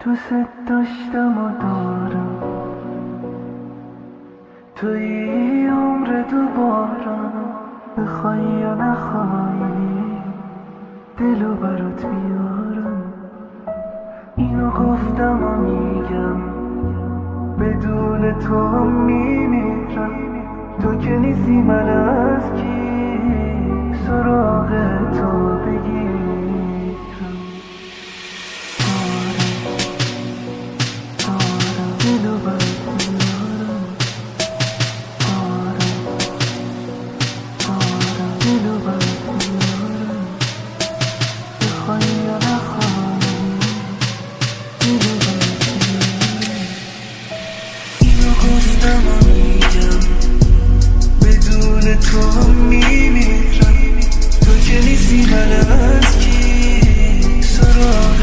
دوست داشتم و دارم، توی عمر دوبارم، بخوای یا نخوای دلو برات بیارم. اینو گفتم و میگم بدون تو هم میمیرم. تو که نیستی من از کی سراغ تو بگیرم. دارم دلو برات بیارم. دارم دلو برات بیارم. بخوای یا نخوای دلو برات بیارم. اینو گفتم و میگم بدون تو هم میمیرم. تو که نیستی من از کی سراغ